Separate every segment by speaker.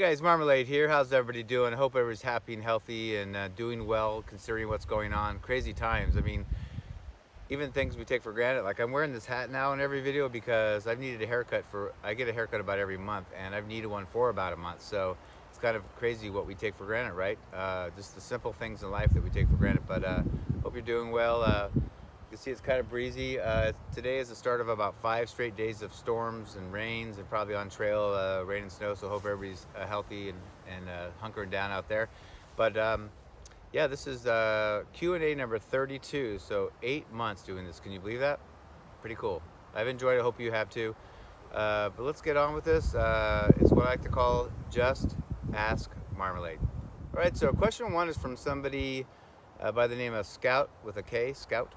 Speaker 1: guys, Marmalade here. How's everybody doing? I hope everybody's happy and healthy and doing well considering what's going on. Crazy times. I mean, even things we take for granted. Like I'm wearing this hat now in every video because I've needed a haircut I get a haircut about every month and I've needed one for about a month. So it's kind of crazy what we take for granted, right? Just the simple things in life that we take for granted. But hope you're doing well. You can see it's kind of breezy. Today is the start of about 5 straight days of storms and rains and probably on trail rain and snow. So hope everybody's healthy and hunkering down out there. But yeah, this is Q A number 32. So 8 months doing this. Can you believe that? Pretty cool. I've enjoyed it. Hope you have too. But let's get on with this. It's what I like to call Just Ask Marmalade. All right. So question 1 is from somebody by the name of Scout with a K. Scout.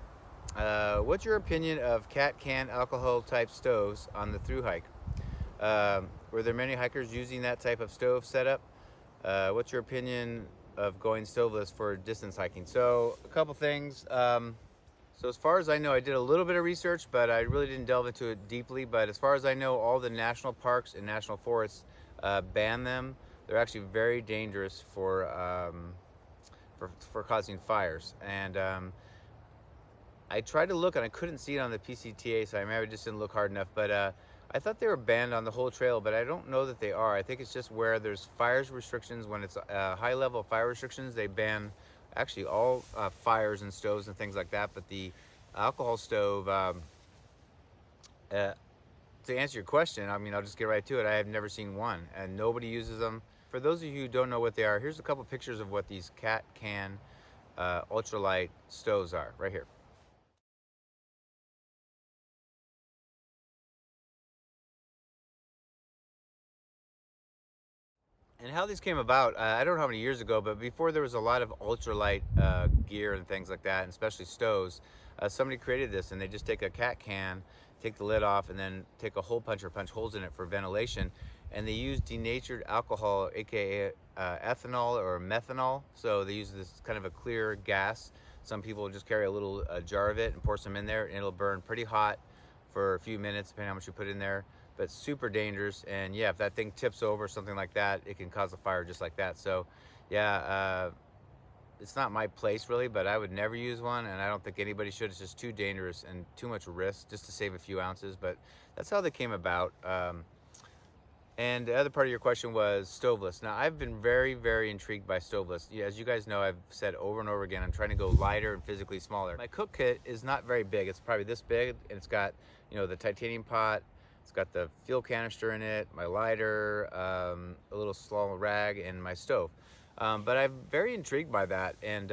Speaker 1: What's your opinion of cat can alcohol type stoves on the through hike? Were there many hikers using that type of stove setup? What's your opinion of going stoveless for distance hiking? So a couple things. So as far as I know, I did a little bit of research, but I really didn't delve into it deeply. But as far as I know, all the national parks and national forests ban them. They're actually very dangerous for causing fires. And I tried to look and I couldn't see it on the PCTA, so I maybe just didn't look hard enough. But I thought they were banned on the whole trail, but I don't know that they are. I think it's just where there's fires restrictions. When it's high level fire restrictions, they ban actually all fires and stoves and things like that. But the alcohol stove, to answer your question, I mean, I'll just get right to it. I have never seen one, and nobody uses them. For those of you who don't know what they are, here's a couple pictures of what these cat can ultralight stoves are right here. And how these came about, I don't know how many years ago, but before there was a lot of ultralight gear and things like that, and especially stoves, somebody created this, and they just take a cat can, take the lid off, and then take a hole puncher, punch holes in it for ventilation. And they use denatured alcohol, aka ethanol or methanol. So they use this kind of a clear gas. Some people just carry a little jar of it and pour some in there, and it'll burn pretty hot for a few minutes, depending on how much you put in there. But super dangerous. And yeah, if that thing tips over, something like that, it can cause a fire just like that. So yeah, it's not my place really, but I would never use one, and I don't think anybody should. It's just too dangerous and too much risk just to save a few ounces. But that's how they came about. And the other part of your question was stoveless. Now, I've been very, very intrigued by stoveless. Yeah, as you guys know, I've said over and over again, I'm trying to go lighter and physically smaller. My cook kit is not very big. It's probably this big, and it's got, you know, the titanium pot. It's got the fuel canister in it, my lighter, a little small rag, and my stove. But I'm very intrigued by that. And,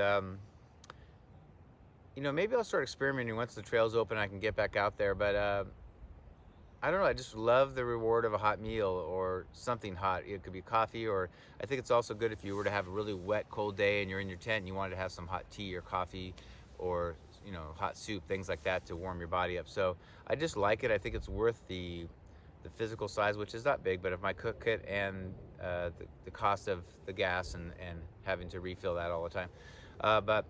Speaker 1: you know, maybe I'll start experimenting once the trail's open. I can get back out there. But I don't know, I just love the reward of a hot meal or something hot. It could be coffee, or I think it's also good if you were to have a really wet, cold day and you're in your tent and you wanted to have some hot tea or coffee or, you know, hot soup, things like that to warm your body up. So I just like it. I think it's worth the physical size, which is not big, but of my cook kit and the cost of the gas and having to refill that all the time. But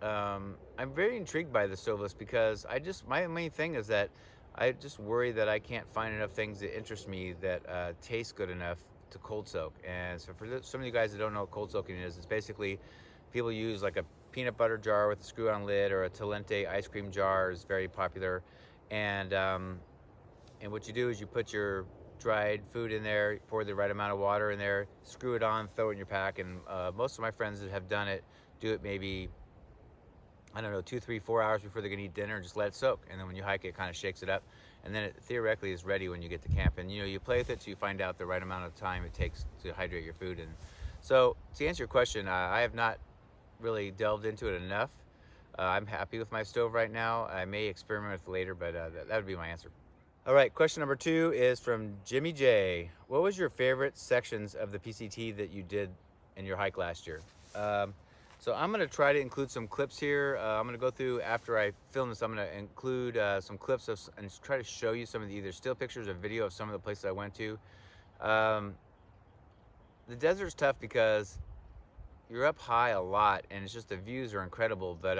Speaker 1: I'm very intrigued by the stoveless because my main thing is that I just worry that I can't find enough things that interest me that taste good enough to cold soak. And so for some of you guys that don't know what cold soaking is, it's basically people use like a peanut butter jar with a screw-on lid, or a Talente ice cream jar is very popular. And what you do is you put your dried food in there, pour the right amount of water in there, screw it on, throw it in your pack. And most of my friends that have done it do it maybe, I don't know, 2, 3, 4 hours before they're gonna eat dinner, and just let it soak. And then when you hike, it kind of shakes it up, and then it theoretically is ready when you get to camp. And you know, you play with it till you find out the right amount of time it takes to hydrate your food. And so to answer your question, I have not really delved into it enough. I'm happy with my stove right now. I may experiment with it later, but that would be my answer. All right, question number 2 is from Jimmy J. What was your favorite sections of the PCT that you did in your hike last year? So I'm gonna try to include some clips here. I'm gonna go through, after I film this, I'm gonna include some clips and try to show you some of the either still pictures or video of some of the places I went to. The desert's tough because you're up high a lot, and it's just the views are incredible, but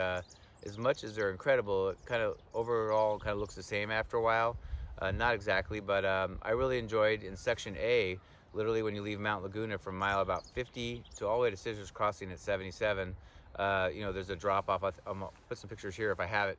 Speaker 1: as much as they're incredible, it kind of overall kind of looks the same after a while. Not exactly, but I really enjoyed in section A literally when you leave Mount Laguna from mile about 50 to all the way to Scissors Crossing at 77, you know, there's a drop off. I'm gonna put some pictures here if I have it.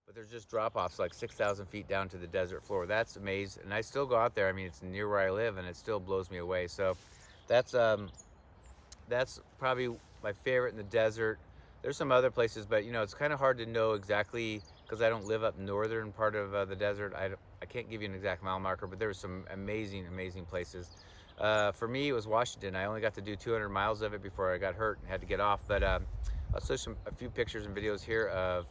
Speaker 1: But there's just drop offs like 6,000 feet down to the desert floor. That's amazing. And I still go out there. I mean, it's near where I live and it still blows me away. So that's, that's probably my favorite in the desert. There's some other places, but you know, it's kind of hard to know exactly because I don't live up northern part of the desert. I can't give you an exact mile marker, but there were some amazing, amazing places. For me, it was Washington. I only got to do 200 miles of it before I got hurt and had to get off. But I'll show a few pictures and videos here of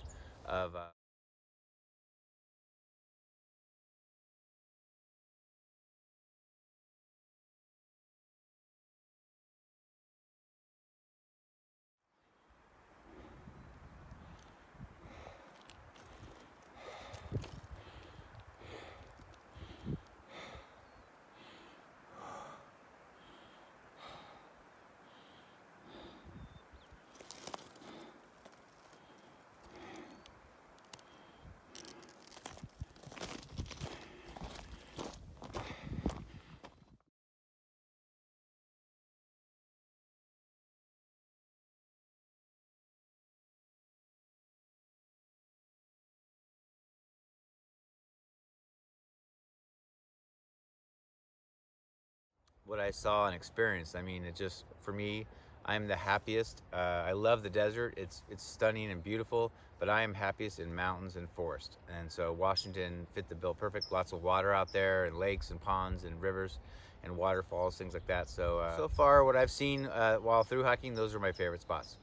Speaker 1: what I saw and experienced. I mean, it just, for me, I'm the happiest. I love the desert. It's stunning and beautiful, but I am happiest in mountains and forest. And so Washington fit the bill perfect. Lots of water out there, and lakes and ponds and rivers and waterfalls, things like that. So so far, what I've seen while through hiking, those are my favorite spots.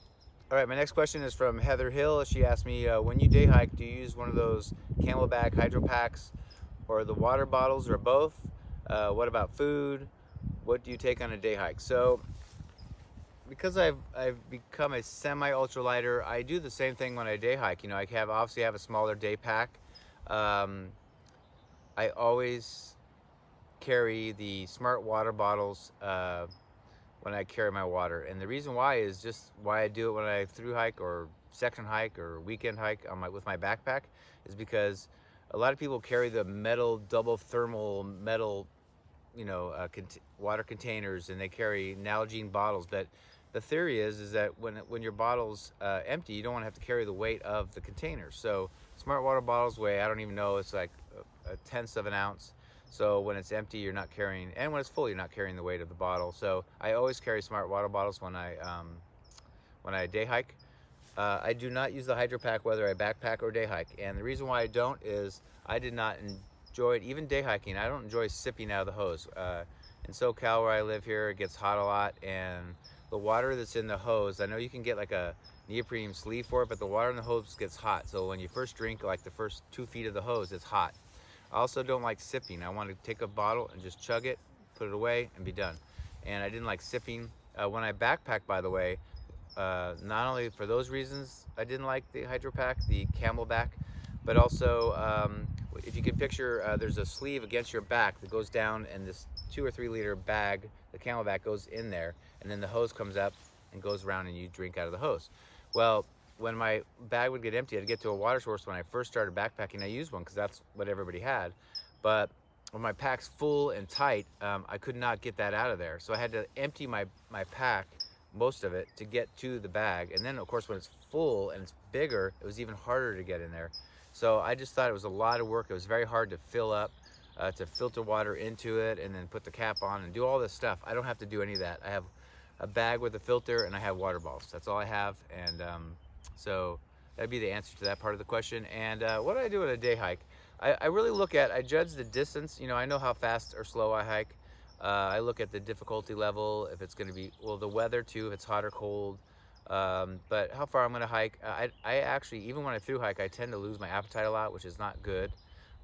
Speaker 1: All right, my next question is from Heather Hill. She asked me, when you day hike, do you use one of those Camelback hydro packs or the water bottles or both? What about food? What do you take on a day hike? So because I've become a semi ultralighter, I do the same thing when I day hike. You know, I obviously have a smaller day pack. I always carry the smart water bottles when I carry my water, and the reason why is just why I do it when I through hike or section hike or weekend hike on with my backpack is because a lot of people carry the metal double thermal metal, you know, water containers, and they carry Nalgene bottles. But the theory is that when your bottle's empty, you don't want to have to carry the weight of the container. So smart water bottles weigh, I don't even know, it's like a tenth of an ounce. So when it's empty, you're not carrying, and when it's full, you're not carrying the weight of the bottle. So I always carry smart water bottles when I day hike. I do not use the hydro pack whether I backpack or day hike, and the reason why I don't is I did not enjoy it. Even day hiking, I don't enjoy sipping out of the hose. In SoCal where I live here, it gets hot a lot, and the water that's in the hose, I know you can get like a neoprene sleeve for it, but the water in the hose gets hot. So when you first drink like the first 2 feet of the hose, it's hot. I also don't like sipping. I want to take a bottle and just chug it, put it away, and be done. And I didn't like sipping. When I backpack, by the way, not only for those reasons I didn't like the hydro pack, the Camelback, but also if you can picture, there's a sleeve against your back that goes down, and this 2 or 3 liter bag, the Camelback, goes in there, and then the hose comes up and goes around and you drink out of the hose. Well, when my bag would get empty, I'd get to a water source. When I first started backpacking, I used one because that's what everybody had. But when my pack's full and tight, I could not get that out of there. So I had to empty my pack, most of it, to get to the bag. And then of course when it's full and it's bigger, it was even harder to get in there. So I just thought it was a lot of work. It was very hard to fill up, to filter water into it and then put the cap on and do all this stuff. I don't have to do any of that. I have a bag with a filter and I have water bottles. That's all I have. And so that'd be the answer to that part of the question. And what do I do on a day hike? I really I judge the distance. You know, I know how fast or slow I hike. I look at the difficulty level, if it's going to be, well, the weather too, if it's hot or cold. But how far I'm going to hike. I actually, even when I through hike, I tend to lose my appetite a lot, which is not good.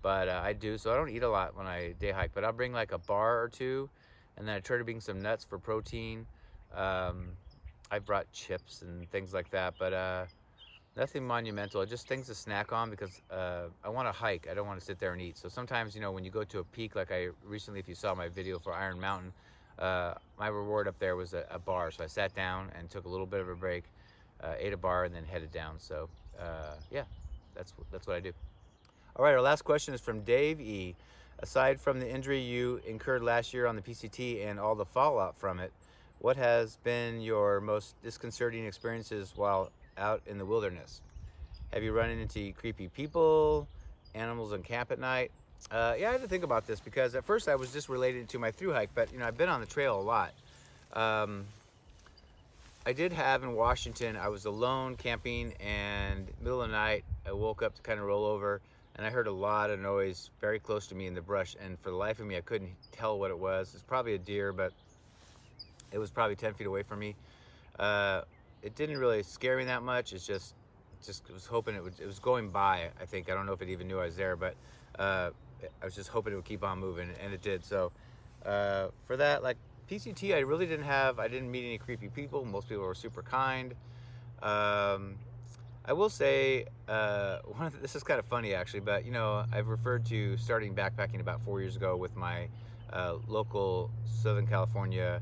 Speaker 1: But I do, so I don't eat a lot when I day hike. But I'll bring like a bar or two, and then I try to bring some nuts for protein. I brought chips and things like that, but nothing monumental, just things to snack on because I want to hike. I don't want to sit there and eat. So sometimes, you know, when you go to a peak, like I recently, if you saw my video for Iron Mountain, my reward up there was a bar. So I sat down and took a little bit of a break ate a bar, and then headed down. So yeah, that's what I do. All right, our last question is from Dave E. Aside from the injury you incurred last year on the PCT and all the fallout from it, what has been your most disconcerting experiences while out in the wilderness? Have you run into creepy people, animals on camp at night? Yeah, I had to think about this because at first I was just related to my through hike, but I've been on the trail a lot. Um, I did have in Washington, I was alone camping, and middle of the night, I woke up to kind of roll over, and I heard a lot of noise very close to me in the brush, and for the life of me, I couldn't tell what it was. It's probably a deer, but it was probably 10 feet away from me. It didn't really scare me that much. It's just was hoping it was going by, I think. I don't know if it even knew I was there, but I was just hoping it would keep on moving, and it did. So for that, like, PCT, I didn't meet any creepy people. Most people were super kind. I will say, this is kind of funny actually, but I've referred to starting backpacking about 4 years ago with my local Southern California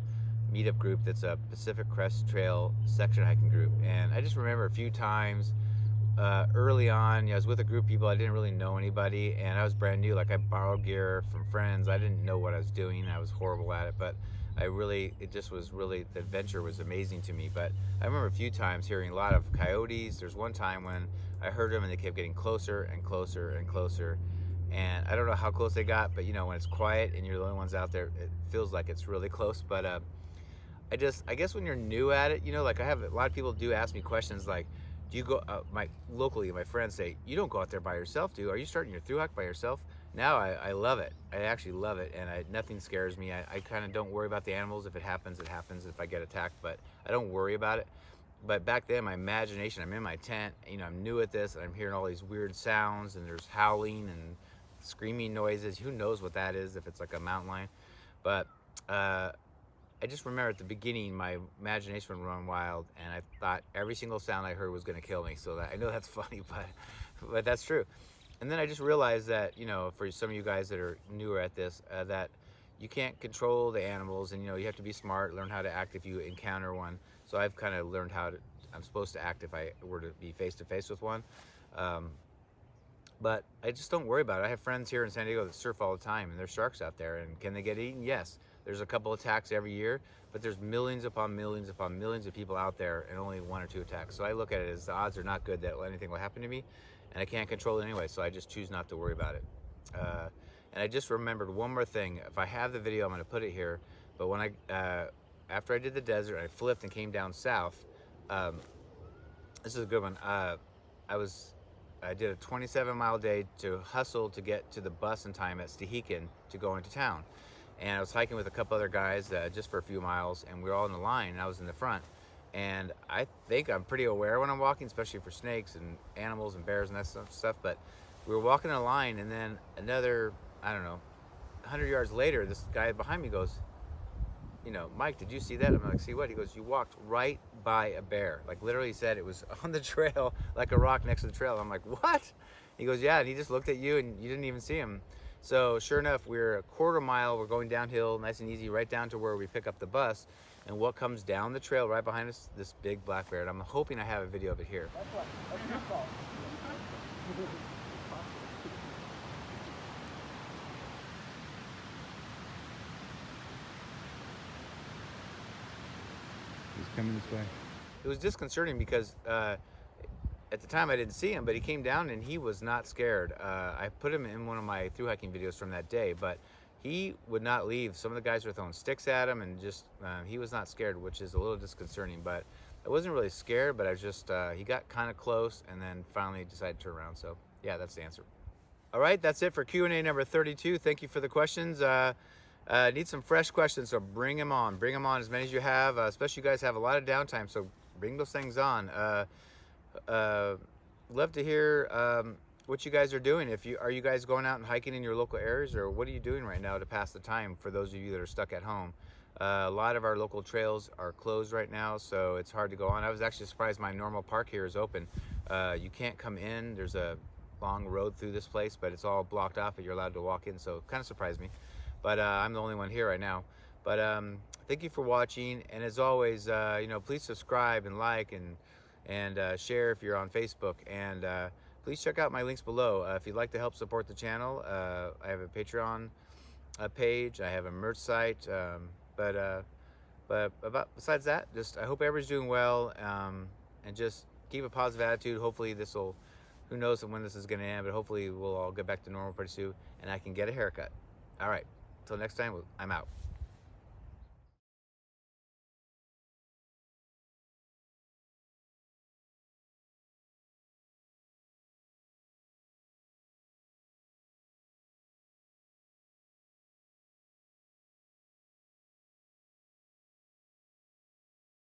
Speaker 1: meetup group that's a Pacific Crest Trail section hiking group. And I just remember a few times early on, I was with a group of people, I didn't really know anybody, and I was brand new. Like, I borrowed gear from friends. I didn't know what I was doing. I was horrible at it, but the adventure was amazing to me. But I remember a few times hearing a lot of coyotes. There's one time when I heard them and they kept getting closer and closer and closer. And I don't know how close they got, but when it's quiet and you're the only ones out there, it feels like it's really close. But I guess when you're new at it, like, I have a lot of people do ask me questions like, do you go, locally, my friends say, you don't go out there by yourself, are you starting your thru hike by yourself? Now I love it. I actually love it, and nothing scares me. I kind of don't worry about the animals. If it happens, it happens. If I get attacked, but I don't worry about it. But back then, my imagination, I'm in my tent, I'm new at this, and I'm hearing all these weird sounds, and there's howling and screaming noises. Who knows what that is, if it's like a mountain lion? But I just remember at the beginning, my imagination would run wild, and I thought every single sound I heard was going to kill me. So I know that's funny, but that's true. And then I just realized that, for some of you guys that are newer at this, that you can't control the animals, and, you have to be smart, learn how to act if you encounter one. So I've kind of learned I'm supposed to act if I were to be face to face with one. But I just don't worry about it. I have friends here in San Diego that surf all the time, and there's sharks out there. And can they get eaten? Yes. There's a couple attacks every year, but there's millions upon millions upon millions of people out there and only 1 or 2 attacks. So I look at it as the odds are not good that anything will happen to me, and I can't control it anyway, so I just choose not to worry about it. And I just remembered one more thing. If I have the video, I'm going to put it here. But when after I did the desert, I flipped and came down south. This is a good one. I did a 27-mile day to hustle to get to the bus in time at Stehekin to go into town. And I was hiking with a couple other guys just for a few miles, and we were all in the line, and I was in the front. And I think I'm pretty aware when I'm walking, especially for snakes and animals and bears and that stuff. But we were walking in a line, and then another, 100 yards later, this guy behind me goes, Mike, did you see that? I'm like, see what? He goes, you walked right by a bear. Like, literally, he said it was on the trail, like a rock next to the trail. I'm like, what? He goes, yeah, and he just looked at you, and you didn't even see him. So sure enough, we're a quarter mile, we're going downhill, nice and easy, right down to where we pick up the bus. And what comes down the trail right behind us? This big black bear. And I'm hoping I have a video of it here.
Speaker 2: That's your fault.
Speaker 1: He's coming this way. It was disconcerting because at the time I didn't see him, but he came down and he was not scared. I put him in one of my thru hiking videos from that day, but he would not leave. Some of the guys were throwing sticks at him, and just he was not scared, which is a little disconcerting. But I wasn't really scared, but I was just he got kind of close and then finally decided to turn around. So yeah, that's the answer. All right, that's it for Q&A number 32. Thank you for the questions. Need some fresh questions, so bring them on. Bring them on, as many as you have. Especially you guys have a lot of downtime, so bring those things on. Love to hear what you guys are doing. Are you guys going out and hiking in your local areas, or what are you doing right now to pass the time for those of you that are stuck at home? A lot of our local trails are closed right now, so it's hard to go on. I was actually surprised my normal park here is open. You can't come in. There's a long road through this place, but it's all blocked off, but you're allowed to walk in, so it kind of surprised me. But I'm the only one here right now. But thank you for watching, and as always, please subscribe and like and and share if you're on Facebook. And please check out my links below. If you'd like to help support the channel, I have a Patreon page. I have a merch site. Besides that, just I hope everybody's doing well, and just keep a positive attitude. Hopefully this will, who knows when this is going to end, but hopefully we'll all get back to normal pretty soon, and I can get a haircut. All right, till next time, I'm out.